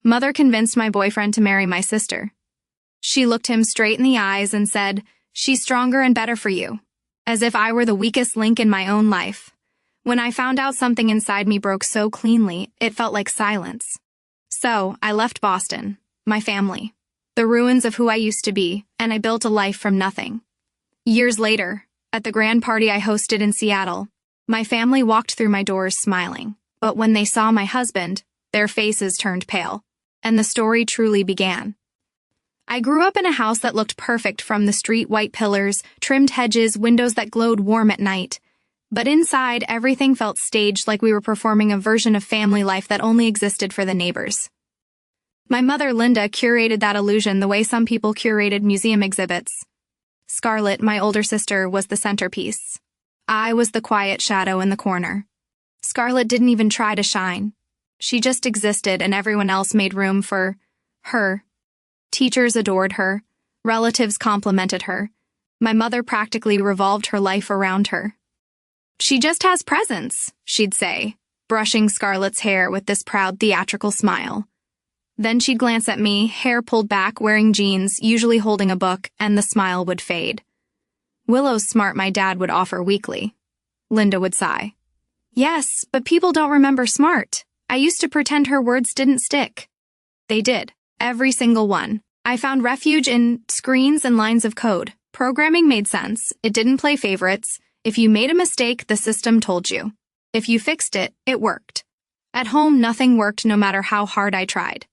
Mother convinced my boyfriend to marry my sister. She looked him straight in the eyes and said, "She's stronger and better for you," as if I were the weakest link in my own life. When I found out something inside me broke so cleanly, it felt like silence. So, I left Boston, my family, the ruins of who I used to be, and I built a life from nothing. Years later, at the grand party I hosted in Seattle, my family walked through my doors smiling. But when they saw my husband, their faces turned pale, and the story truly began. I grew up in a house that looked perfect from the street: white pillars, trimmed hedges, windows that glowed warm at night. But inside, everything felt staged, like we were performing a version of family life that only existed for the neighbors. My mother, Linda, curated that illusion the way some people curated museum exhibits. Scarlett, my older sister, was the centerpiece. I was the quiet shadow in the corner. Scarlett didn't even try to shine. She just existed, and everyone else made room for her. Teachers adored her. Relatives complimented her. My mother practically revolved her life around her. "She just has presence," she'd say, brushing Scarlett's hair with this proud theatrical smile. Then she'd glance at me, hair pulled back, wearing jeans, usually holding a book, and the smile would fade. "Willow's smart," my dad would offer weakly. Linda would sigh. "Yes, but people don't remember smart. I used to pretend her words didn't stick." They did. Every single one. I found refuge in screens and lines of code. Programming made sense. It didn't play favorites. If you made a mistake, the system told you. If you fixed it, it worked. At home, nothing worked no matter how hard I tried.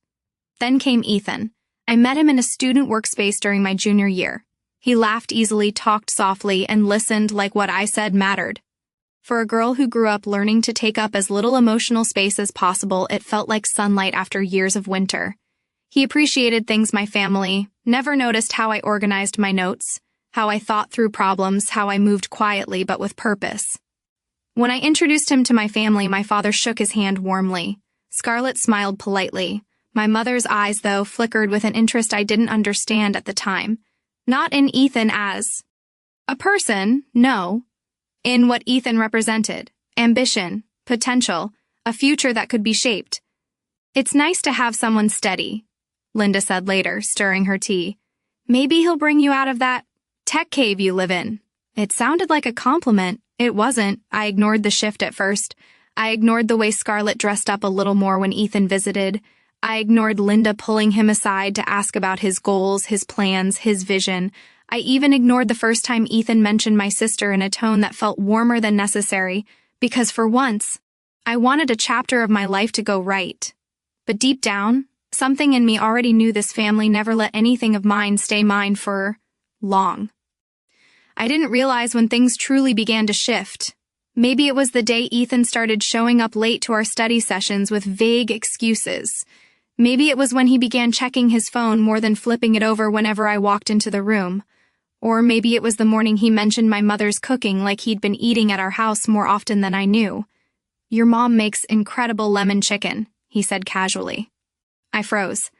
Then came Ethan. I met him in a student workspace during my junior year. He laughed easily, talked softly, and listened like what I said mattered. For a girl who grew up learning to take up as little emotional space as possible, it felt like sunlight after years of winter. He appreciated things my family never noticed: how I organized my notes, how I thought through problems, how I moved quietly but with purpose. When I introduced him to my family, my father shook his hand warmly. Scarlett smiled politely. My mother's eyes, though, flickered with an interest I didn't understand at the time. Not in Ethan as a person, no. In what Ethan represented: ambition, potential, a future that could be shaped. "It's nice to have someone steady," Linda said later, stirring her tea. "Maybe he'll bring you out of that tech cave you live in." It sounded like a compliment. It wasn't. I ignored the shift at first. I ignored the way Scarlett dressed up a little more when Ethan visited. I ignored Linda pulling him aside to ask about his goals, his plans, his vision. I even ignored the first time Ethan mentioned my sister in a tone that felt warmer than necessary, because for once, I wanted a chapter of my life to go right. But deep down, something in me already knew this family never let anything of mine stay mine for long. I didn't realize when things truly began to shift. Maybe it was the day Ethan started showing up late to our study sessions with vague excuses. Maybe it was when he began checking his phone more than flipping it over whenever I walked into the room. Or maybe it was the morning he mentioned my mother's cooking, like he'd been eating at our house more often than I knew. "Your mom makes incredible lemon chicken," he said casually. I froze.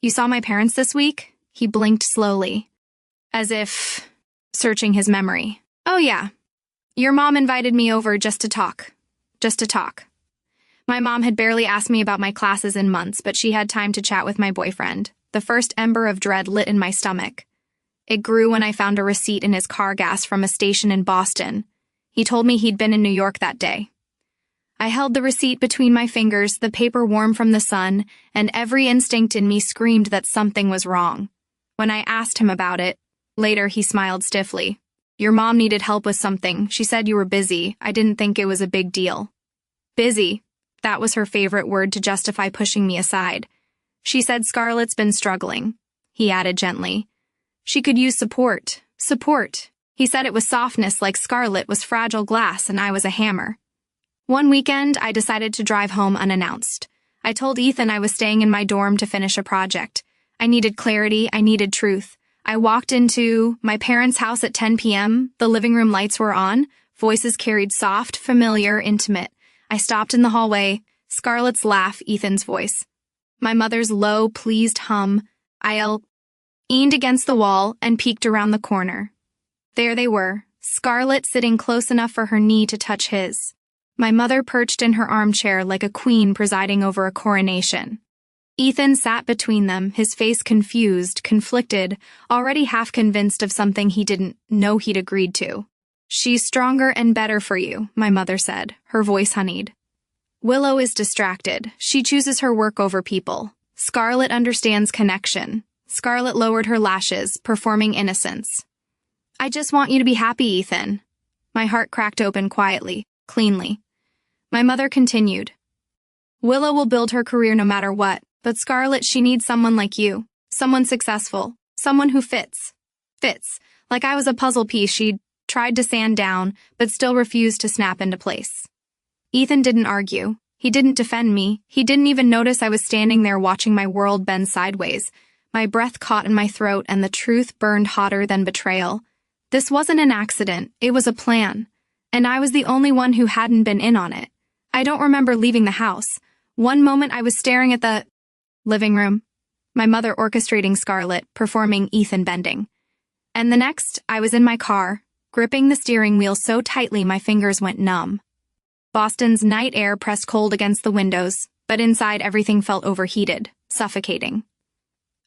"You saw my parents this week?" He blinked slowly, as if searching his memory. "Oh yeah. Your mom invited me over just to talk. Just to talk." My mom had barely asked me about my classes in months, but she had time to chat with my boyfriend. The first ember of dread lit in my stomach. It grew when I found a receipt in his car gas from a station in Boston. He told me he'd been in New York that day. I held the receipt between my fingers, the paper warm from the sun, and every instinct in me screamed that something was wrong. When I asked him about it, later he smiled stiffly. "Your mom needed help with something. She said you were busy. I didn't think it was a big deal." Busy. That was her favorite word to justify pushing me aside. "She said Scarlett's been struggling," he added gently. "She could use support. Support." He said it was softness, like Scarlett was fragile glass and I was a hammer. One weekend, I decided to drive home unannounced. I told Ethan I was staying in my dorm to finish a project. I needed clarity. I needed truth. I walked into my parents' house at 10 p.m. The living room lights were on. Voices carried soft, familiar, intimate. I stopped in the hallway. Scarlett's laugh, Ethan's voice. My mother's low, pleased hum. I leaned against the wall and peeked around the corner. There they were, Scarlett sitting close enough for her knee to touch his. My mother perched in her armchair like a queen presiding over a coronation. Ethan sat between them, his face confused, conflicted, already half convinced of something he didn't know he'd agreed to. "She's stronger and better for you," my mother said, her voice honeyed. "Willow is distracted. She chooses her work over people. Scarlet understands connection." Scarlet lowered her lashes, performing innocence. "I just want you to be happy, Ethan." My heart cracked open quietly, cleanly. My mother continued. "Willow will build her career no matter what, but Scarlet, she needs someone like you. Someone successful. Someone who fits. Fits. Like I was a puzzle piece she'd tried to sand down, but still refused to snap into place." Ethan didn't argue. He didn't defend me. He didn't even notice I was standing there watching my world bend sideways. My breath caught in my throat and the truth burned hotter than betrayal. This wasn't an accident. It was a plan. And I was the only one who hadn't been in on it. I don't remember leaving the house. One moment I was staring at the living room, my mother orchestrating Scarlet, performing Ethan bending. And the next, I was in my car, gripping the steering wheel so tightly my fingers went numb. Boston's night air pressed cold against the windows, but inside everything felt overheated, suffocating.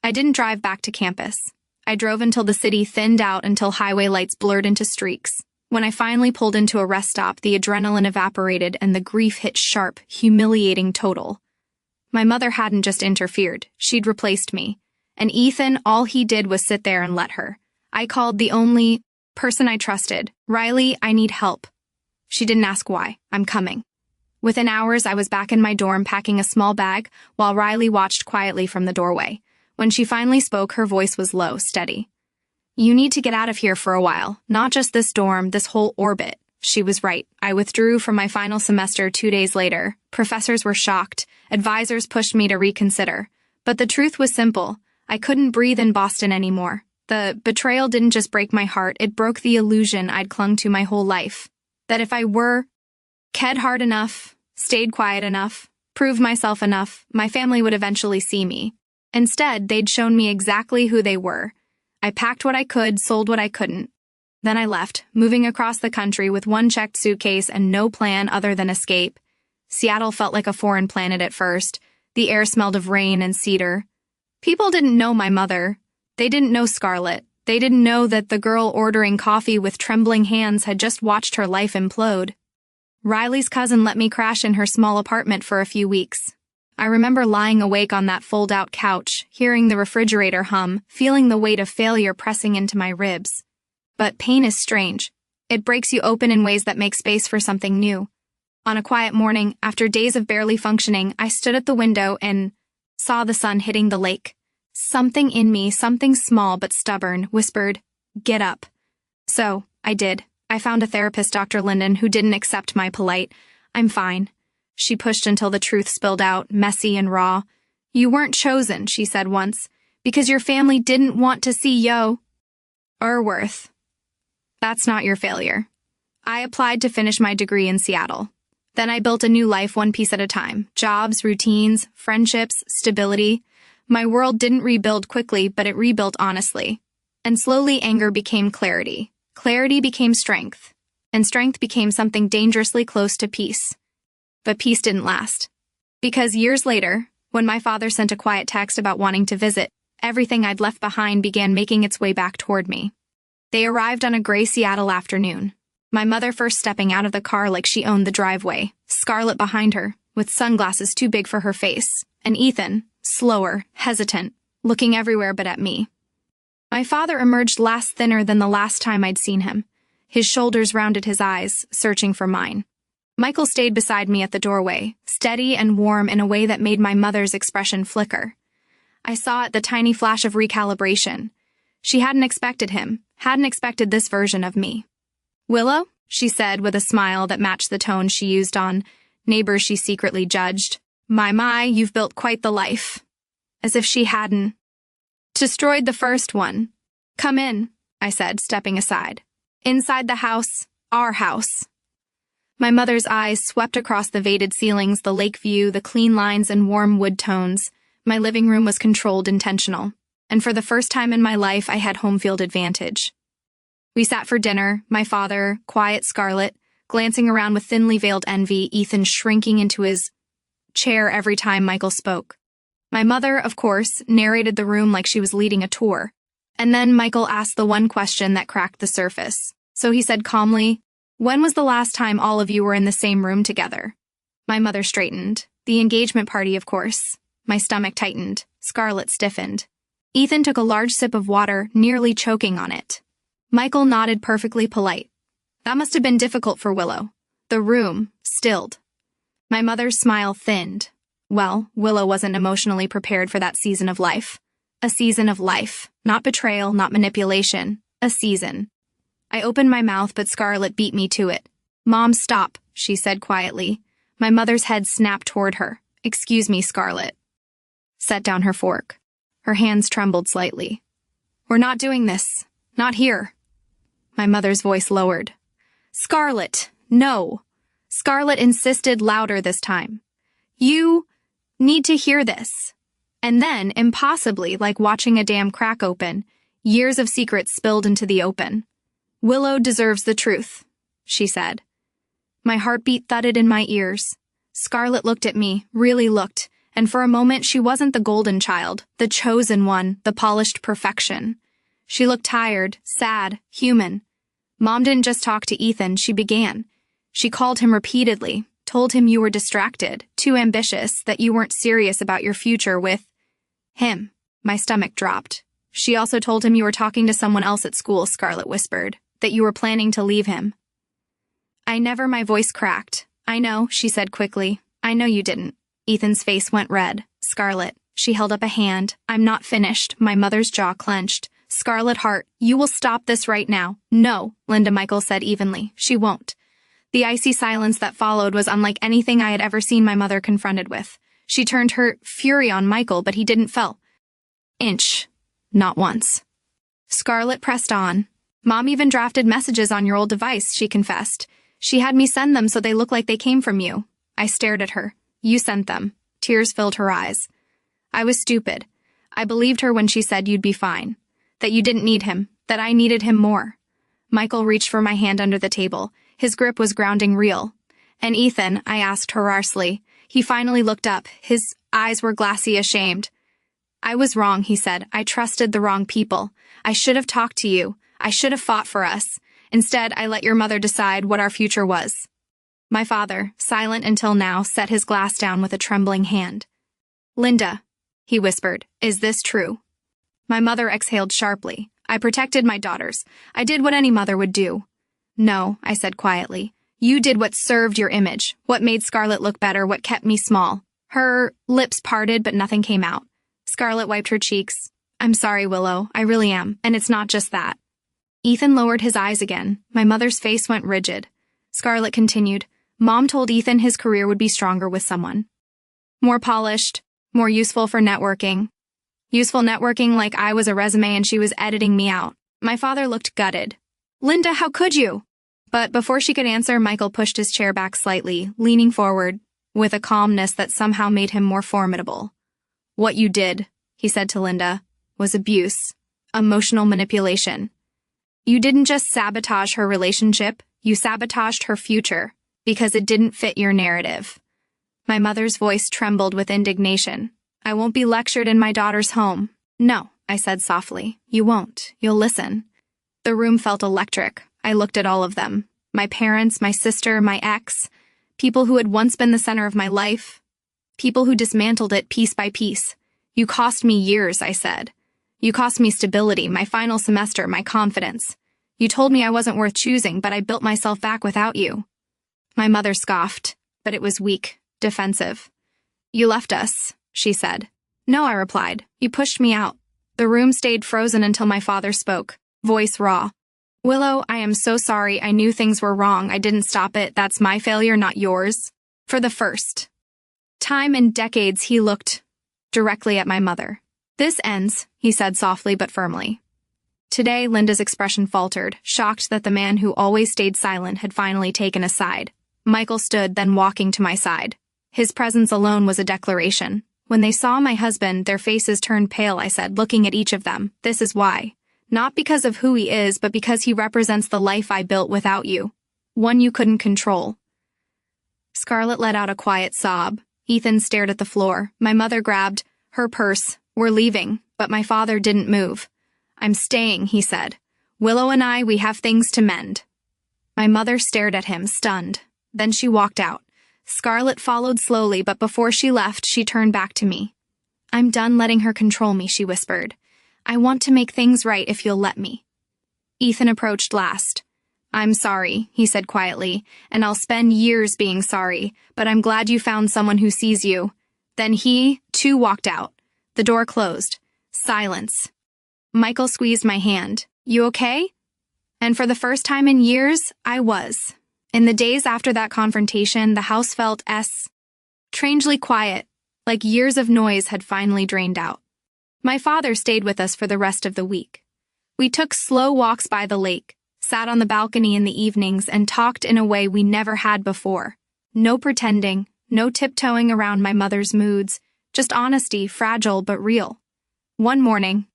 I didn't drive back to campus. I drove until the city thinned out until highway lights blurred into streaks. When I finally pulled into a rest stop, the adrenaline evaporated and the grief hit sharp, humiliating total. My mother hadn't just interfered, she'd replaced me. And Ethan, all he did was sit there and let her. I called the only person I trusted. "Riley, I need help." She didn't ask why. "I'm coming." Within hours, I was back in my dorm packing a small bag while Riley watched quietly from the doorway. When she finally spoke, her voice was low, steady. "You need to get out of here for a while. Not just this dorm, this whole orbit." She was right. I withdrew from my final semester 2 days later. Professors were shocked. Advisors pushed me to reconsider. But the truth was simple. I couldn't breathe in Boston anymore. The betrayal didn't just break my heart, it broke the illusion I'd clung to my whole life. That if I were cared hard enough, stayed quiet enough, proved myself enough, my family would eventually see me. Instead, they'd shown me exactly who they were. I packed what I could, sold what I couldn't. Then I left, moving across the country with one checked suitcase and no plan other than escape. Seattle felt like a foreign planet at first. The air smelled of rain and cedar. People didn't know my mother. They didn't know Scarlet. They didn't know that the girl ordering coffee with trembling hands had just watched her life implode. Riley's cousin let me crash in her small apartment for a few weeks. I remember lying awake on that fold-out couch, hearing the refrigerator hum, feeling the weight of failure pressing into my ribs. But pain is strange. It breaks you open in ways that make space for something new. On a quiet morning, after days of barely functioning, I stood at the window and saw the sun hitting the lake. Something in me, something small but stubborn, whispered, "Get up." So, I did. I found a therapist, Dr. Linden, who didn't accept my polite, "I'm fine." She pushed until the truth spilled out, messy and raw. "You weren't chosen," she said once, "because your family didn't want to see your worth. That's not your failure." I applied to finish my degree in Seattle. Then I built a new life one piece at a time. Jobs, routines, friendships, stability. My world didn't rebuild quickly, but it rebuilt honestly. And slowly anger became clarity. Clarity became strength. And strength became something dangerously close to peace. But peace didn't last. Because years later, when my father sent a quiet text about wanting to visit, everything I'd left behind began making its way back toward me. They arrived on a gray Seattle afternoon. My mother first stepping out of the car like she owned the driveway, Scarlet behind her, with sunglasses too big for her face, and Ethan, slower, hesitant, looking everywhere but at me. My father emerged thinner than the last time I'd seen him. His shoulders rounded his eyes, searching for mine. Michael stayed beside me at the doorway, steady and warm in a way that made my mother's expression flicker. I saw it, the tiny flash of recalibration. She hadn't expected him, hadn't expected this version of me. "Willow?" she said with a smile that matched the tone she used on neighbors she secretly judged. My, you've built quite the life." As if she hadn't destroyed the first one. "Come in," I said, stepping aside. "Inside the house, our house." My mother's eyes swept across the vaded ceilings, the lake view, the clean lines and warm wood tones. My living room was controlled, intentional. And for the first time in my life, I had home field advantage. We sat for dinner, my father, quiet Scarlet, glancing around with thinly veiled envy, Ethan shrinking into his chair every time Michael spoke. My mother, of course, narrated the room like she was leading a tour. And then Michael asked the one question that cracked the surface. So he said calmly, "When was the last time all of you were in the same room together?" My mother straightened. "The engagement party, of course." My stomach tightened. Scarlett stiffened. Ethan took a large sip of water, nearly choking on it. Michael nodded, perfectly polite. That must have been difficult for Willow. The room stilled. My mother's smile thinned. Well, Willow wasn't emotionally prepared for that season of life. A season of life. Not betrayal, not manipulation. A season. I opened my mouth, but Scarlett beat me to it. "Mom, stop," she said quietly. My mother's head snapped toward her. "Excuse me, Scarlett." Set down her fork. Her hands trembled slightly. "We're not doing this. Not here." My mother's voice lowered. "Scarlett, no." Scarlett insisted, louder this time. "You need to hear this." And then, impossibly, like watching a dam crack open, years of secrets spilled into the open. "Willow deserves the truth," she said. My heartbeat thudded in my ears. Scarlett looked at me, really looked, and for a moment she wasn't the golden child, the chosen one, the polished perfection. She looked tired, sad, human. Mom didn't just talk to Ethan, she began. She called him repeatedly, told him you were distracted, too ambitious, that you weren't serious about your future with him. My stomach dropped. She also told him you were talking to someone else at school, Scarlett whispered, that you were planning to leave him. My voice cracked. "I know," she said quickly. "I know you didn't." Ethan's face went red. "Scarlett," she held up a hand. "I'm not finished." My mother's jaw clenched. "Scarlett Hart, you will stop this right now." "No," Linda Michael said evenly. "She won't." The icy silence that followed was unlike anything I had ever seen my mother confronted with. She turned her fury on Michael, but he didn't fell. Inch. Not once. Scarlett pressed on. "Mom even drafted messages on your old device," she confessed. "She had me send them so they look like they came from you." I stared at her. "You sent them." Tears filled her eyes. I was stupid. I believed her when she said you'd be fine. That you didn't need him. That I needed him more. Michael reached for my hand under the table. His grip was grounding real. "And Ethan?" I asked harshly. He finally looked up. His eyes were glassy, ashamed. "I was wrong," he said. "I trusted the wrong people. I should have talked to you. I should have fought for us. Instead, I let your mother decide what our future was." My father, silent until now, set his glass down with a trembling hand. "Linda," he whispered, "is this true?" My mother exhaled sharply. "I protected my daughters. I did what any mother would do." "No," I said quietly. "You did what served your image, what made Scarlett look better, what kept me small." Her lips parted, but nothing came out. Scarlett wiped her cheeks. "I'm sorry, Willow. I really am. And it's not just that." Ethan lowered his eyes again. My mother's face went rigid. Scarlett continued. "Mom told Ethan his career would be stronger with someone. More polished, more useful for networking. Useful networking like I was a resume and she was editing me out." My father looked gutted. "Linda, how could you?" But before she could answer, Michael pushed his chair back slightly, leaning forward, with a calmness that somehow made him more formidable. "What you did," he said to Linda, "was abuse, emotional manipulation. You didn't just sabotage her relationship, you sabotaged her future, because it didn't fit your narrative." My mother's voice trembled with indignation. "I won't be lectured in my daughter's home." "No," I said softly. "You won't. You'll listen." The room felt electric. I looked at all of them. My parents, my sister, my ex. People who had once been the center of my life. People who dismantled it piece by piece. "You cost me years," I said. "You cost me stability, my final semester, my confidence. You told me I wasn't worth choosing, but I built myself back without you." My mother scoffed, but it was weak, defensive. "You left us," she said. "No," I replied. "You pushed me out." The room stayed frozen until my father spoke, voice raw. "Willow, I am so sorry. I knew things were wrong. I didn't stop it. That's my failure, not yours." For the first time in decades, he looked directly at my mother. "This ends," he said softly but firmly. Today, Linda's expression faltered, shocked that the man who always stayed silent had finally taken a side. Michael stood, then walking to my side. His presence alone was a declaration. When they saw my husband, their faces turned pale, I said, looking at each of them. "This is why. Not because of who he is, but because he represents the life I built without you. One you couldn't control." Scarlett let out a quiet sob. Ethan stared at the floor. My mother grabbed her purse. We're leaving, but my father didn't move. I'm staying, he said. Willow and we have things to mend. My mother stared at him, stunned. Then she walked out. Scarlett followed slowly, but before she left, she turned back to me. I'm done letting her control me, she whispered. I want to make things right if you'll let me. Ethan approached last. I'm sorry, he said quietly, and I'll spend years being sorry, but I'm glad you found someone who sees you. Then he, too, walked out. The door closed. Silence. Michael squeezed my hand. You okay? And for the first time in years, I was. In the days after that confrontation, the house felt strangely quiet, like years of noise had finally drained out. My father stayed with us for the rest of the week. We took slow walks by the lake, sat on the balcony in the evenings, and talked in a way we never had before. No pretending, no tiptoeing around my mother's moods, just honesty, fragile but real. One morning,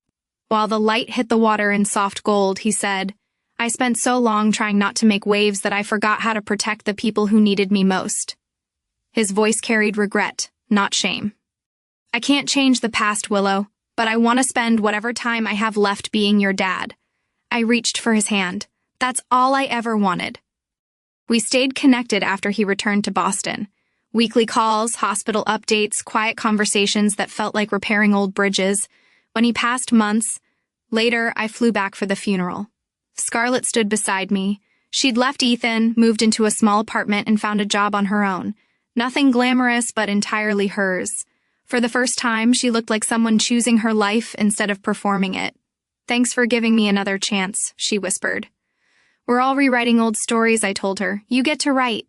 while the light hit the water in soft gold, he said, I spent so long trying not to make waves that I forgot how to protect the people who needed me most. His voice carried regret, not shame. I can't change the past, Willow, but I want to spend whatever time I have left being your dad. I reached for his hand. That's all I ever wanted. We stayed connected after he returned to Boston. Weekly calls, hospital updates, quiet conversations that felt like repairing old bridges. When he passed months later, I flew back for the funeral. Scarlett stood beside me. She'd left Ethan, moved into a small apartment, and found a job on her own. Nothing glamorous, but entirely hers. For the first time, she looked like someone choosing her life instead of performing it. Thanks for giving me another chance, she whispered. We're all rewriting old stories, I told her. You get to write.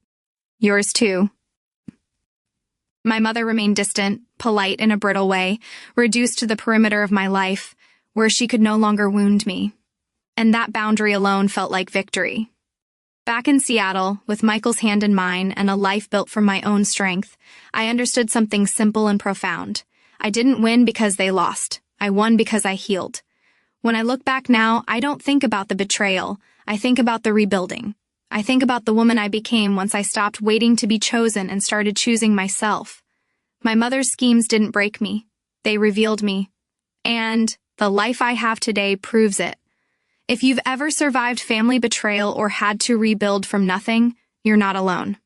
Yours too. My mother remained distant, polite in a brittle way, reduced to the perimeter of my life, where she could no longer wound me. And that boundary alone felt like victory. Back in Seattle, with Michael's hand in mine and a life built from my own strength, I understood something simple and profound. I didn't win because they lost. I won because I healed. When I look back now, I don't think about the betrayal. I think about the rebuilding. I think about the woman I became once I stopped waiting to be chosen and started choosing myself. My mother's schemes didn't break me. They revealed me. And the life I have today proves it. If you've ever survived family betrayal or had to rebuild from nothing, you're not alone.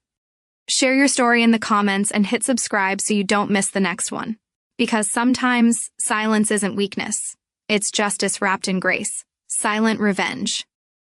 Share your story in the comments and hit subscribe so you don't miss the next one. Because sometimes silence isn't weakness. It's justice wrapped in grace. Silent Revenge.